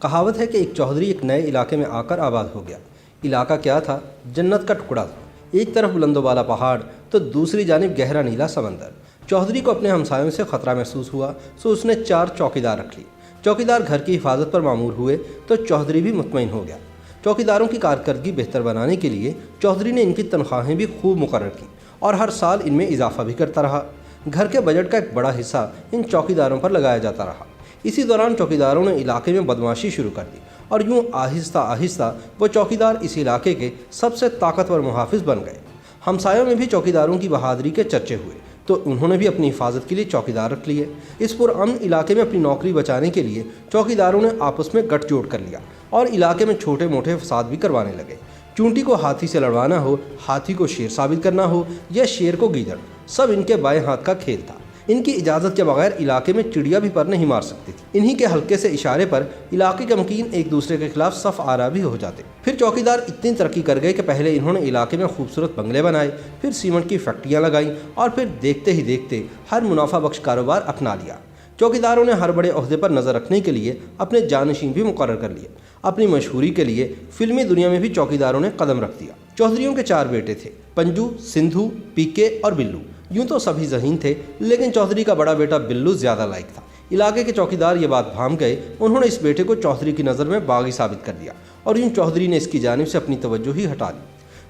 کہاوت ہے کہ ایک چودھری ایک نئے علاقے میں آ کر آباد ہو گیا۔ علاقہ کیا تھا؟ جنت کا ٹکڑا تھا۔ ایک طرف بلند و بالا پہاڑ تو دوسری جانب گہرا نیلا سمندر۔ چودھری کو اپنے ہمسایوں سے خطرہ محسوس ہوا تو اس نے 4 چوکیدار رکھ لیے۔ چوکیدار گھر کی حفاظت پر مامور ہوئے تو چودھری بھی مطمئن ہو گیا۔ چوکیداروں کی کارکردگی بہتر بنانے کے لیے چودھری نے ان کی تنخواہیں بھی خوب مقرر کیں اور ہر سال ان میں اضافہ بھی کرتا رہا۔ گھر کے بجٹ کا ایک بڑا حصہ ان چوکیداروں پر لگایا جاتا رہا۔ اسی دوران چوکیداروں نے علاقے میں بدمعاشی شروع کر دی اور یوں آہستہ آہستہ وہ چوکیدار اس علاقے کے سب سے طاقتور محافظ بن گئے۔ ہمسایوں میں بھی چوکیداروں کی بہادری کے چرچے ہوئے تو انہوں نے بھی اپنی حفاظت کے لیے چوکیدار رکھ لیے۔ اس پرامن علاقے میں اپنی نوکری بچانے کے لیے چوکیداروں نے آپس میں گٹھ جوڑ کر لیا اور علاقے میں چھوٹے موٹے فساد بھی کروانے لگے۔ چونٹی کو ہاتھی سے لڑوانا ہو، ہاتھی کو شیر ثابت کرنا ہو یا شیر کو گیدڑ، سب ان کے بائیں ہاتھ کا کھیل تھا۔ ان کی اجازت کے بغیر علاقے میں چڑیا بھی پر نہیں مار سکتی تھی۔ انہی کے ہلکے سے اشارے پر علاقے کے مکین ایک دوسرے کے خلاف صف آرا بھی ہو جاتے۔ پھر چوکیدار اتنی ترقی کر گئے کہ پہلے انہوں نے علاقے میں خوبصورت بنگلے بنائے، پھر سیمنٹ کی فیکٹریاں لگائیں اور پھر دیکھتے ہی دیکھتے ہر منافع بخش کاروبار اپنا لیا۔ چوکیداروں نے ہر بڑے عہدے پر نظر رکھنے کے لیے اپنے جانشین بھی مقرر کر لیے۔ اپنی مشہوری کے لیے فلمی دنیا میں بھی چوکیداروں نے قدم رکھ دیا۔ چودھریوں کے 4 بیٹے تھے، پنجو، سندھو، پیکے اور بلو۔ یوں تو سبھی ذہین تھے لیکن چودھری کا بڑا بیٹا بلو زیادہ لائق تھا۔ علاقے کے چوکیدار یہ بات بھانپ گئے، انہوں نے اس بیٹے کو چودھری کی نظر میں باغی ثابت کر دیا اور یوں چودھری نے اس کی جانب سے اپنی توجہ ہی ہٹا لی۔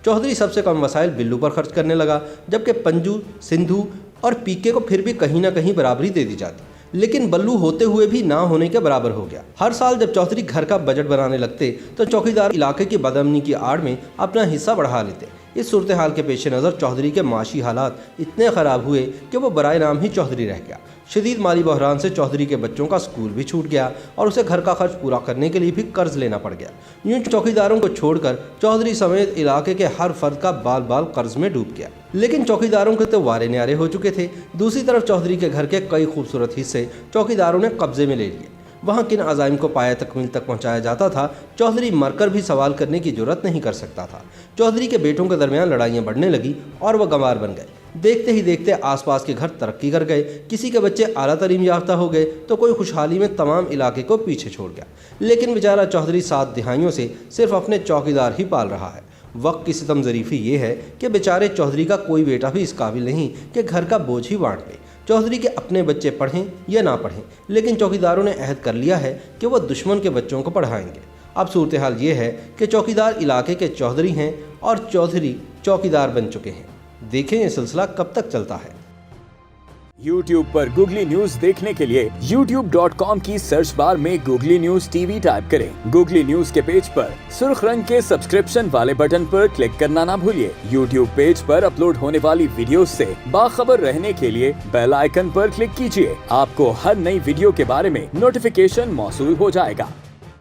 چودھری سب سے کم وسائل بلو پر خرچ کرنے لگا، جبکہ پنجو، سندھو اور پیکے کو پھر بھی کہیں نہ کہیں برابری دے دی جاتی، لیکن بلو ہوتے ہوئے بھی نہ ہونے کے برابر ہو گیا۔ ہر سال جب چودھری گھر کا بجٹ بنانے لگتے تو چوکیدار علاقے کی بدامنی کی آڑ میں اپنا حصہ بڑھا لیتے۔ اس صورتحال کے پیش نظر چودھری کے معاشی حالات اتنے خراب ہوئے کہ وہ برائے نام ہی چودھری رہ گیا۔ شدید مالی بحران سے چودھری کے بچوں کا اسکول بھی چھوٹ گیا اور اسے گھر کا خرچ پورا کرنے کے لیے بھی قرض لینا پڑ گیا۔ یوں چوکیداروں کو چھوڑ کر چودھری سمیت علاقے کے ہر فرد کا بال بال قرض میں ڈوب گیا۔ لیکن چوکیداروں کے تو وارے نیارے ہو چکے تھے۔ دوسری طرف چودھری کے گھر کے کئی خوبصورت حصے چوکیداروں نے قبضے میں لے لیے۔ وہاں کن عزائم کو پایہ تکمیل تک پہنچایا جاتا تھا، چودھری مر کر بھی سوال کرنے کی جرات نہیں کر سکتا تھا۔ چودھری کے بیٹوں کے درمیان لڑائیاں بڑھنے لگی اور وہ گنوار بن گئے۔ دیکھتے ہی دیکھتے آس پاس کے گھر ترقی کر گئے، کسی کے بچے اعلیٰ تعلیم یافتہ ہو گئے تو کوئی خوشحالی میں تمام علاقے کو پیچھے چھوڑ گیا۔ لیکن بیچارہ چودھری 7 دہائیوں سے صرف اپنے چوکیدار ہی پال رہا ہے۔ وقت کی ستم ظریفی یہ ہے کہ بیچارے چودھری کا کوئی بیٹا بھی اس قابل نہیں کہ گھر کا بوجھ ہی بانٹ لے۔ چودھری کے اپنے بچے پڑھیں یا نہ پڑھیں، لیکن چوکیداروں نے عہد کر لیا ہے کہ وہ دشمن کے بچوں کو پڑھائیں گے۔ اب صورتحال یہ ہے کہ چوکیدار علاقے کے چودھری ہیں اور چودھری چوکیدار بن چکے ہیں۔ دیکھیں یہ سلسلہ کب تک چلتا ہے۔ YouTube پر گوگلی نیوز دیکھنے کے لیے youtube.com کی سرچ بار میں googly news T V type کریں۔ گوگلی نیوز کے پیج پر سرخ رنگ کے سبسکرپشن والے بٹن پر کلک کرنا نہ بھولیے۔ YouTube پیج پر اپلوڈ ہونے والی ویڈیوز سے باخبر رہنے کے لیے بیل آئیکن پر کلک کیجیے۔ آپ کو ہر نئی ویڈیو کے بارے میں نوٹیفیکیشن موصول ہو جائے گا۔